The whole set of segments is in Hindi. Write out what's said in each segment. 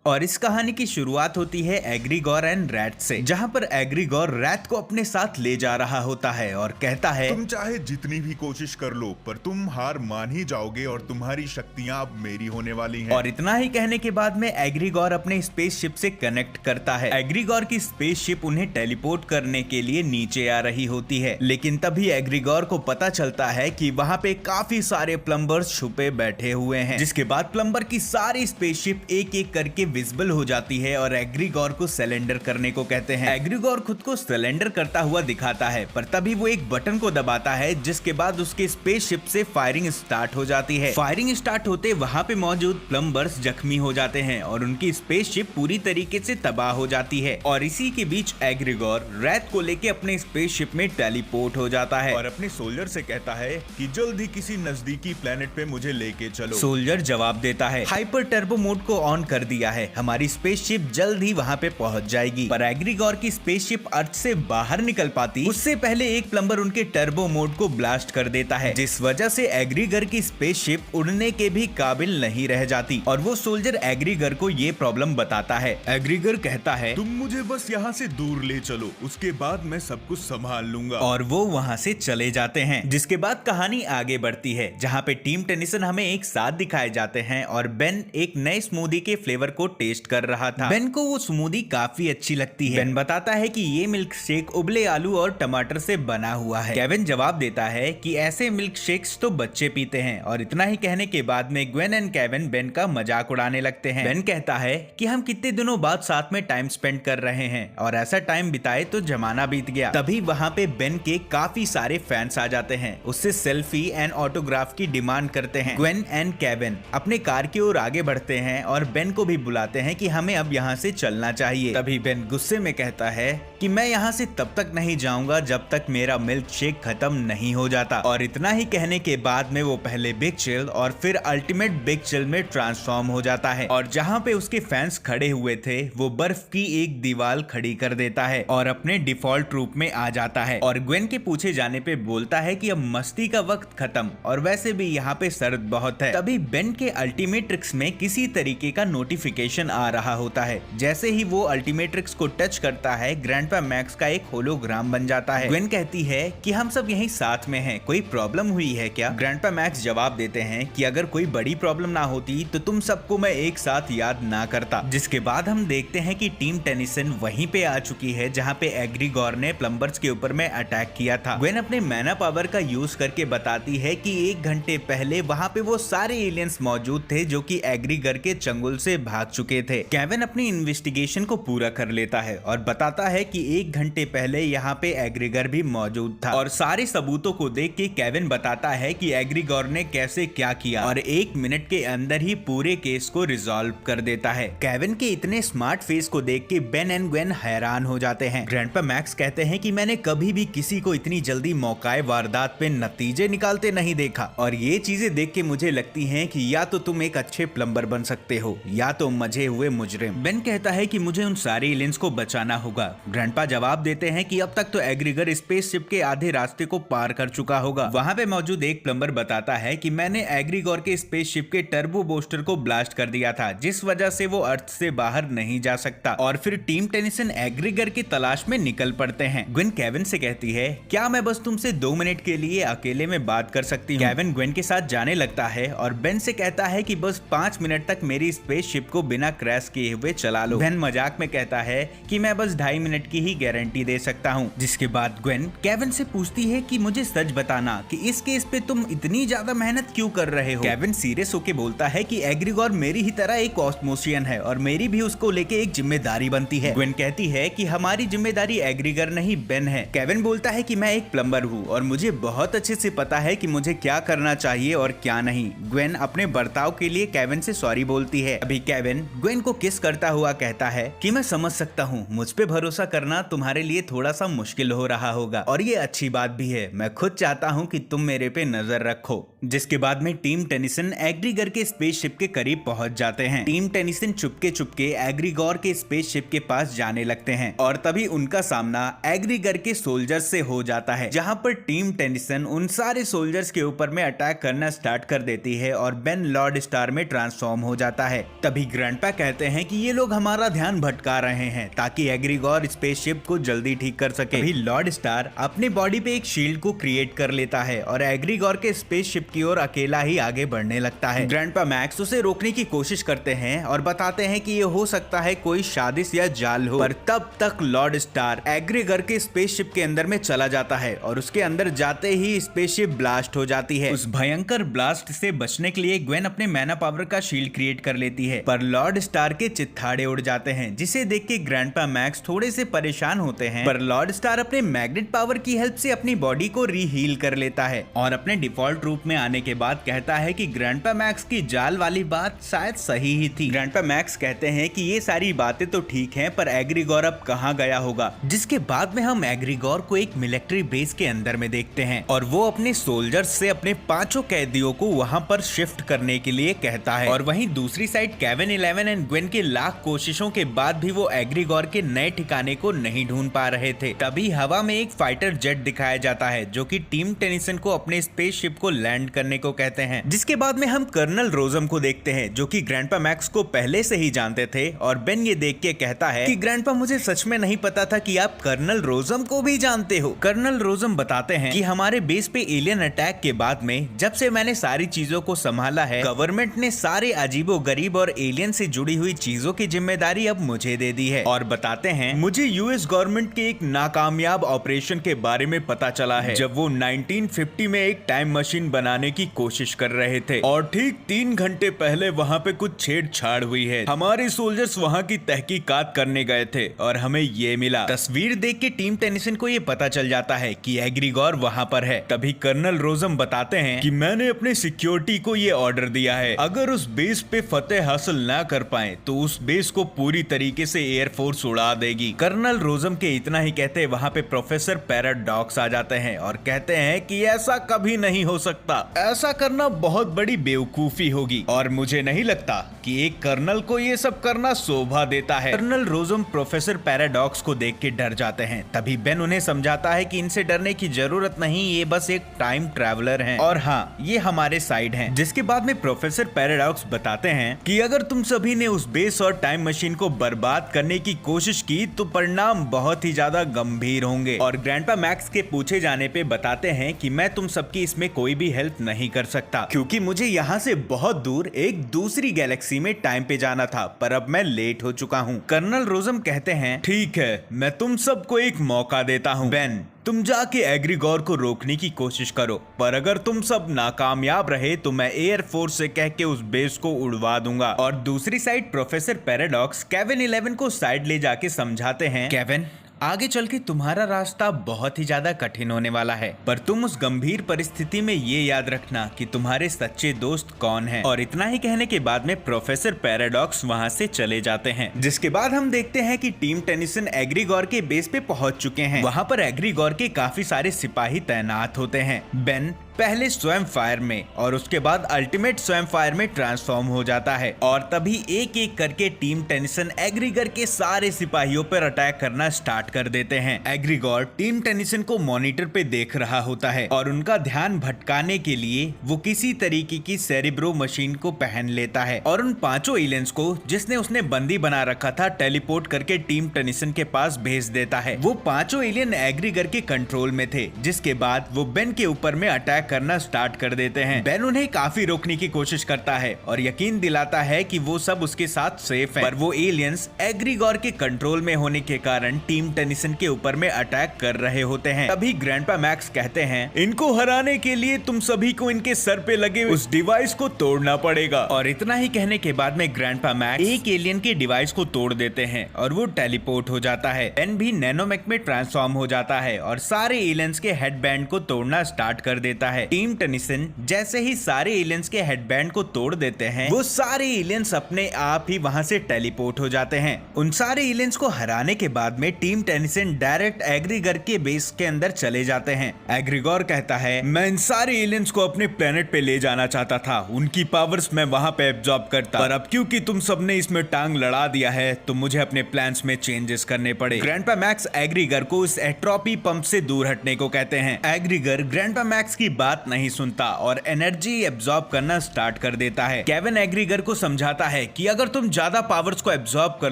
और इस कहानी की शुरुआत होती है एग्रीगोर एंड रैट से, जहाँ पर एग्रीगोर रैट को अपने साथ ले जा रहा होता है और कहता है, तुम चाहे जितनी भी कोशिश कर लो पर तुम हार मान ही जाओगे और तुम्हारी शक्तियां अब मेरी होने वाली हैं। और इतना ही कहने के बाद में एग्रीगोर अपने स्पेसशिप से कनेक्ट करता है। एग्रीगोर की स्पेसशिप उन्हें टेलीपोर्ट करने के लिए नीचे आ रही होती है, लेकिन तभी एग्रीगोर को पता चलता है कि वहाँ पे काफी सारे प्लम्बर्स छुपे बैठे हुए हैं। जिसके बाद प्लम्बर की सारी स्पेसशिप एक एक करके विजिबल हो जाती है और एग्रीगोर को सरेंडर करने को कहते हैं। एग्रीगोर खुद को सरेंडर करता हुआ दिखाता है, पर तभी वो एक बटन को दबाता है, जिसके बाद उसके स्पेसशिप से फायरिंग स्टार्ट हो जाती है। फायरिंग स्टार्ट होते वहाँ पे मौजूद प्लम्बर्स जख्मी हो जाते हैं और उनकी स्पेसशिप पूरी तरीके से तबाह हो जाती है। और इसी के बीच एग्रीगोर रैट को लेके अपने स्पेसशिप में टेलीपोर्ट हो जाता है और अपने सोल्जर से कहता है कि जल्द ही किसी नजदीकी प्लेनेट पे मुझे लेके चलो। सोल्जर जवाब देता है, हाइपर टर्बो मोड को ऑन कर दिया है, हमारी स्पेसशिप जल्द ही वहाँ पे पहुँच जाएगी। पर एग्रीगोर की स्पेसशिप अर्थ से बाहर निकल पाती उससे पहले एक प्लम्बर उनके टर्बो मोड को ब्लास्ट कर देता है, जिस वजह से एग्रीगोर की स्पेसशिप उड़ने के भी काबिल नहीं रह जाती। और वो सोल्जर एग्रीगोर को ये प्रॉब्लम बताता है। एग्रीगोर कहता है, तुम मुझे बस यहाँ से दूर ले चलो, उसके बाद मैं सब कुछ संभाल लूंगा। और वो वहाँ से चले जाते हैं। जिसके बाद कहानी आगे बढ़ती है, जहाँ पे टीम टेनिसन हमें एक साथ दिखाए जाते हैं और बेन एक नए स्मूदी के फ्लेवर को टेस्ट कर रहा था। बेन को वो स्मूदी काफी अच्छी लगती है। बेन बताता है कि ये मिल्क शेक उबले आलू और टमाटर से बना हुआ है। केविन जवाब देता है कि ऐसे मिल्क शेक्स तो बच्चे पीते हैं। और इतना ही कहने के बाद में ग्वेन एंड केविन बेन का मजाक उड़ाने लगते हैं। बेन कहता है कि हम कितने दिनों बाद साथ में टाइम स्पेंड कर रहे हैं और ऐसा टाइम बिताए तो जमाना बीत गया। तभी वहाँ पे बेन के काफी सारे फैंस आ जाते हैं, उससे सेल्फी एंड ऑटोग्राफ की डिमांड करते हैं। ग्वेन एंड केविन अपने कार की ओर आगे बढ़ते हैं और बेन को भी बुलाते हैं कि हमें अब यहाँ से चलना चाहिए। तभी बेन गुस्से में कहता है कि मैं यहाँ से तब तक नहीं जाऊंगा जब तक मेरा मिल्क शेक खत्म नहीं हो जाता। और इतना ही कहने के बाद में वो पहले बिग चिल और फिर अल्टीमेट बिग चिल में ट्रांसफॉर्म हो जाता है और जहाँ पे उसके फैंस खड़े हुए थे वो बर्फ की एक दीवार खड़ी कर देता है और अपने डिफॉल्ट रूप में आ जाता है। और ग्वेन के पूछे जाने पे बोलता है कि अब मस्ती का वक्त खत्म और वैसे भी यहाँ पे सर्द बहुत है। तभी बेन के अल्टीमेट्रिक्स में किसी तरीके का नोटिफिकेशन आ रहा होता है। जैसे ही वो अल्टीमेट्रिक्स को टच करता है, ग्रैंडपा मैक्स का एक होलोग्राम बन जाता है। ग्वेन कहती है कि हम सब यहीं साथ में हैं, कोई प्रॉब्लम हुई है क्या? ग्रैंडपा मैक्स जवाब देते हैं कि अगर कोई बड़ी प्रॉब्लम ना होती तो तुम सबको मैं एक साथ याद ना करता। जिसके बाद हम देखते हैं कि टीम टेनिसन वहीं पे आ चुकी है जहाँ पे एग्रीगोर ने प्लम्बर्स के ऊपर में अटैक किया था। ग्वेन अपने मैना पावर का यूज करके बताती है कि 1 घंटे पहले वहाँ पे वो सारे एलियंस मौजूद थे जो कि एग्रीगोर के चंगुल से भाग चुके थे। केविन अपनी इन्वेस्टिगेशन को पूरा कर लेता है और बताता है कि 1 घंटे पहले यहाँ पे एग्रीगोर भी मौजूद था। और सारे सबूतों को देख के केविन बताता है कि एग्रीगोर ने कैसे क्या किया और 1 मिनट के अंदर ही पूरे केस को रिजॉल्व कर देता है। केविन के इतने स्मार्ट फेस को देख के बेन एंड ग्वेन हैरान हो जाते हैं। ग्रैंडपा मैक्स कहते हैं कि मैंने कभी भी किसी को इतनी जल्दी मौकाए वारदात पे नतीजे निकालते नहीं देखा और ये चीजें देख के मुझे लगती हैं कि या तो तुम एक अच्छे प्लम्बर बन सकते हो या तो मजे हुए मुजरिम। बेन कहता है कि मुझे उन सारे एलियंस को बचाना होगा। ग्रैंडपा जवाब देते हैं कि अब तक तो एग्रीगोर स्पेसशिप के आधे रास्ते को पार कर चुका होगा। वहाँ पे मौजूद एक प्लम्बर बताता है कि मैंने एग्रीगोर के स्पेसशिप के टर्बो बूस्टर को ब्लास्ट कर दिया था, जिस वजह से वो अर्थ से बाहर नहीं जा सकता। और फिर टीम टेनिसन एग्रीगोर की तलाश में निकल पड़ते हैं। ग्वेन केविन से कहती है, क्या मैं बस तुमसे 2 मिनट के लिए अकेले में बात कर सकती हूँ? केविन ग्वेन के साथ जाने लगता है और बेन से कहता है कि बस 5 मिनट तक मेरी स्पेसशिप को बिना क्रैश किए हुए चला लो। बेन मजाक में कहता है कि मैं बस 2.5 मिनट की ही गारंटी दे सकता हूँ। जिसके बाद ग्वेन केविन से पूछती है कि मुझे सच बताना कि इस केस पे तुम इतनी ज्यादा मेहनत क्यों कर रहे हो? केविन सीरियस होके बोलता है कि एग्रीगोर मेरी ही तरह एक ऑस्मोसियन है और मेरी भी उसको लेके एक जिम्मेदारी बनती है। ग्वेन कहती है कि हमारी जिम्मेदारी एग्रीगोर नहीं बेन है। केविन बोलता है कि मैं एक प्लम्बर हूँ और मुझे बहुत अच्छे से पता है कि मुझे क्या करना चाहिए और क्या नहीं। ग्वेन अपने बर्ताव के लिए केविन से सॉरी बोलती है। अभी केविन ग्वेन को किस करता हुआ कहता है कि मैं समझ सकता हूँ, मुझ पे भरोसा करना तुम्हारे लिए थोड़ा सा मुश्किल हो रहा होगा और ये अच्छी बात भी है। मैं खुद चाहता हूँ कि तुम मेरे पे नजर रखो। जिसके बाद में टीम टेनिसन एग्रीगोर के स्पेसशिप के करीब पहुंच जाते हैं। टीम टेनिसन चुपके चुपके एग्रीगोर के स्पेसशिप के पास जाने लगते हैं और तभी उनका सामना एग्रीगोर के सोल्जर्स से हो जाता है, जहां पर टीम टेनिसन उन सारे सोल्जर्स के ऊपर में अटैक करना स्टार्ट कर देती है और बेन लॉर्ड स्टार में ट्रांसफॉर्म हो जाता है। तभी ग्रैंड ग्रैंडपा कहते हैं कि ये लोग हमारा ध्यान भटका रहे हैं ताकि एग्रीगोर स्पेसशिप को जल्दी ठीक कर सके। अभी लॉर्ड स्टार अपनी बॉडी पे एक शील्ड को क्रिएट कर लेता है और एग्रीगोर के स्पेसशिप की ओर अकेला ही आगे बढ़ने लगता है। ग्रैंडपा मैक्स उसे रोकने की कोशिश करते हैं और बताते हैं कि ये हो सकता है कोई साजिश या जाल हो, पर तब तक लॉर्ड स्टार एग्रीगोर के स्पेसशिप के अंदर में चला जाता है और उसके अंदर जाते ही स्पेसशिप ब्लास्ट हो जाती है। उस भयंकर ब्लास्ट से बचने के लिए ग्वेन अपने मैना पावर का शील्ड क्रिएट कर लेती है, पर लॉर्ड स्टार के चित्थाड़े उड़ जाते हैं, जिसे देख के ग्रैंडपा मैक्स थोड़े से परेशान होते हैं। पर लॉर्ड स्टार अपने मैग्नेट पावर की हेल्प से अपनी बॉडी को रीहील कर लेता है और अपने डिफॉल्ट रूप में आने के बाद कहता है कि ग्रैंडपा मैक्स की जाल वाली बात शायद सही ही थी। ग्रैंडपा मैक्स कहते हैं कि ये सारी बातें तो ठीक हैं, पर एग्रीगोर अब कहाँ गया होगा। जिसके बाद में हम एग्रीगोर को एक मिलिट्री बेस के अंदर में देखते हैं और वो अपने सोल्जर्स से अपने 5 कैदियों को वहां पर शिफ्ट करने के लिए कहता है। और वहीं दूसरी साइड केविन 11 एंड ग्वेन के लाख कोशिशों के बाद भी वो एग्रीगोर के नए ठिकाने को नहीं ढूंढ पा रहे थे। तभी हवा में एक फाइटर जेट दिखाया जाता है जो कि टीम टेनिसन को अपने स्पेसशिप को लैंड करने को कहते हैं। जिसके बाद में हम कर्नल रोजम को देखते हैं जो कि ग्रैंडपा मैक्स को पहले से ही जानते थे और बेन ये देख के कहता है कि ग्रैंडपा मुझे सच में नहीं पता था कि आप कर्नल रोजम को भी जानते हो। कर्नल रोजम बताते हैं कि हमारे बेस पे एलियन अटैक के बाद में जब से मैंने सारी चीजों को संभाला है, गवर्नमेंट ने सारे अजीबो गरीब और एलियन से जुड़ी हुई चीजों की जिम्मेदारी अब मुझे दे दी है। और बताते हैं मुझे यूएस गवर्नमेंट के एक नाकामयाब ऑपरेशन के बारे में पता चला है जब वो 1950 में एक टाइम मशीन बनाने की कोशिश कर रहे थे और ठीक 3 घंटे पहले वहाँ पे कुछ छेड़छाड़ हुई है। हमारे सोल्जर्स वहाँ की तहकीकात करने गए थे और हमें ये मिला। तस्वीर देख के टीम टेनिसन को ये पता चल जाता है कि एग्रीगोर वहाँ पर है। तभी कर्नल रोजम बताते हैं कि मैंने अपने सिक्योरिटी को ये ऑर्डर दिया है, अगर उस बेस पे फतेह हासिल ना कर पाए तो उस बेस को पूरी तरीके से एयरफोर्स उड़ा देगी। कर्नल रोजम के इतना ही कहते वहाँ पे प्रोफेसर पैराडॉक्स आ जाते हैं और कहते हैं कि ऐसा कभी नहीं हो सकता, ऐसा करना बहुत बड़ी बेवकूफी होगी और मुझे नहीं लगता कि एक कर्नल को ये सब करना शोभा देता है। कर्नल रोजम प्रोफेसर पैराडॉक्स को देख के डर जाते हैं। तभी बेन उन्हें समझाता है कि इनसे डरने की जरूरत नहीं, ये बस एक टाइम ट्रैवलर हैं और हाँ ये हमारे साइड हैं। जिसके बाद में प्रोफेसर पैराडॉक्स बताते हैं कि अगर तुम सभी ने उस बेस और टाइम मशीन को बर्बाद करने की कोशिश की तो परिणाम बहुत ही ज्यादा गंभीर होंगे। और ग्रैंडपा मैक्स के पूछे जाने पे बताते हैं कि मैं तुम सबकी इसमें कोई भी हेल्प नहीं कर सकता क्योंकि मुझे यहाँ से बहुत दूर एक दूसरी गैलेक्सी में टाइम पे जाना था, पर अब मैं लेट हो चुका हूँ। कर्नल रोजम कहते हैं ठीक है, मैं तुम सबको एक मौका देता हूँ। बेन तुम जाके एग्रीगोर को रोकने की कोशिश करो, पर अगर तुम सब नाकामयाब रहे तो मैं एयरफोर्स से कह के उस बेस को उड़वा दूंगा। और दूसरी साइड प्रोफेसर पैराडॉक्स केविन 11 को साइड ले जाके समझाते हैं, केविन आगे चल के तुम्हारा रास्ता बहुत ही ज्यादा कठिन होने वाला है, पर तुम उस गंभीर परिस्थिति में ये याद रखना कि तुम्हारे सच्चे दोस्त कौन हैं। और इतना ही कहने के बाद में प्रोफेसर पैराडॉक्स वहां से चले जाते हैं। जिसके बाद हम देखते हैं कि टीम टेनिसन एग्रीगोर के बेस पे पहुंच चुके हैं। वहां पर एग्रीगोर के काफी सारे सिपाही तैनात होते हैं। बेन पहले स्वयं फायर में और उसके बाद अल्टीमेट स्वयं फायर में ट्रांसफॉर्म हो जाता है और तभी एक एक करके टीम टेनिसन एग्रीगोर के सारे सिपाहियों पर अटैक करना स्टार्ट कर देते हैं। एग्रीगोर टीम टेनिसन को मॉनिटर पे देख रहा होता है और उनका ध्यान भटकाने के लिए वो किसी तरीके की सेरिब्रो मशीन को पहन लेता है और उन 5 एलियंस को जिसने उसने बंदी बना रखा था टेलीपोर्ट करके टीम टेनिसन के पास भेज देता है। वो 5 एलियन एग्रीगोर के कंट्रोल में थे, जिसके बाद वो बेन के ऊपर में अटैक करना स्टार्ट कर देते हैं। बेन उन्हें काफी रोकने की कोशिश करता है और यकीन दिलाता है कि वो सब उसके साथ सेफ है, पर वो एलियंस एग्रीगोर के कंट्रोल में होने के कारण टीम टेनिसन के ऊपर में अटैक कर रहे होते हैं। तभी ग्रैंडपा मैक्स कहते हैं इनको हराने के लिए तुम सभी को इनके सर पे लगे उस डिवाइस को तोड़ना पड़ेगा। और इतना ही कहने के बाद में ग्रैंडपा मैक्स एक एलियन के डिवाइस को तोड़ देते हैं और वो टेलीपोर्ट हो जाता है। बेन भी नैनोमेक में ट्रांसफॉर्म हो जाता है और सारे एलियंस के हेडबैंड को तोड़ना स्टार्ट कर देता है। टीम टेनिसन जैसे ही सारे एलियंस के हेडबैंड को तोड़ देते हैं, वो सारे एलियंस अपने आप ही वहां से टेलीपोर्ट हो जाते हैं। उन सारे एलियंस को हराने के बाद में टीम टेनिसन डायरेक्ट एग्रीगोर के बेस के अंदर चले जाते हैं। एग्रीगोर कहता है मैं इन सारे एलियंस को अपने प्लेनेट पे ले जाना चाहता था, उनकी पावर्स मैं वहां पे एब्जॉर्ब करता, पर अब क्योंकि तुम सबने इसमें टांग लड़ा दिया है तो मुझे अपने प्लान्स में चेंजेस करने पड़े। ग्रैंडपा मैक्स एग्रीगोर को इस एट्रोपी पंप से दूर हटने को कहते हैं। एग्रीगोर ग्रैंडपा मैक्स की बात नहीं सुनता और एनर्जी एब्जॉर्ब करना स्टार्ट कर देता है। केविन एग्रीगर को समझाता है कि अगर तुम ज्यादा पावर्स को एब्जॉर्ब कर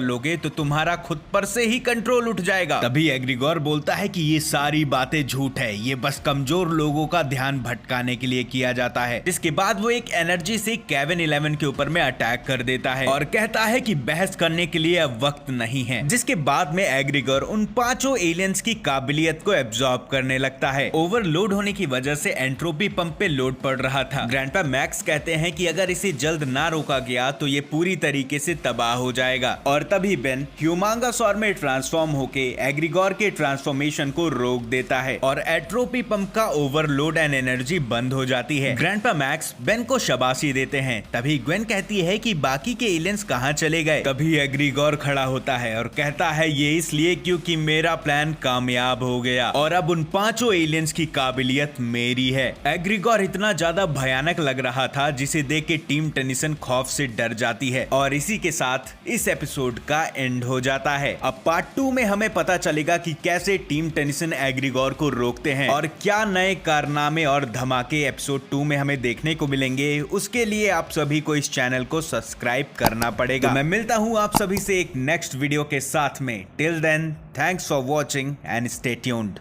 लोगे तो तुम्हारा खुद पर से ही कंट्रोल उठ जाएगा। तभी एग्रीगोर बोलता है कि ये सारी बातें झूठ है, ये बस कमजोर लोगों का ध्यान भटकाने के लिए किया जाता है। इसके बाद वो एक एनर्जी से केविन 11 के ऊपर में अटैक कर देता है और कहता है कि बहस करने के लिए अब वक्त नहीं है। जिसके बाद में एग्रीगोर उन 5 एलियंस की काबिलियत को एब्जॉर्ब करने लगता है। ओवरलोड होने की वजह से एंट्रोपी पंप पे लोड पड़ रहा था। ग्रैंडपा मैक्स कहते हैं कि अगर इसे जल्द ना रोका गया तो ये पूरी तरीके से तबाह हो जाएगा और तभी बेन ह्यूमांगासौर में ट्रांसफॉर्म होके एग्रीगोर के ट्रांसफॉर्मेशन को रोक देता है और एंट्रोपी पंप का ओवरलोड एंड एनर्जी बंद हो जाती है। ग्रैंडपा मैक्स बेन को शाबाशी देते हैं। तभी ग्वेन कहती है कि बाकी के एलियंस कहां चले गए। तभी एग्रीगोर खड़ा होता है और कहता है ये इसलिए क्योंकि मेरा प्लान कामयाब हो गया और अब उन 5 एलियंस की काबिलियत मेरी है। एग्रीगोर इतना ज्यादा भयानक लग रहा था जिसे देख के टीम टेनिसन खौफ से डर जाती है और इसी के साथ इस एपिसोड का एंड हो जाता है। अब पार्ट 2 में हमें पता चलेगा कि कैसे टीम टेनिसन एग्रीगोर को रोकते हैं और क्या नए कारनामे और धमाके एपिसोड 2 में हमें देखने को मिलेंगे। उसके लिए आप सभी को इस चैनल को सब्सक्राइब करना पड़ेगा। तो मैं मिलता हूं आप सभी से एक नेक्स्ट वीडियो के साथ में। Till then, thanks for watching and stay tuned.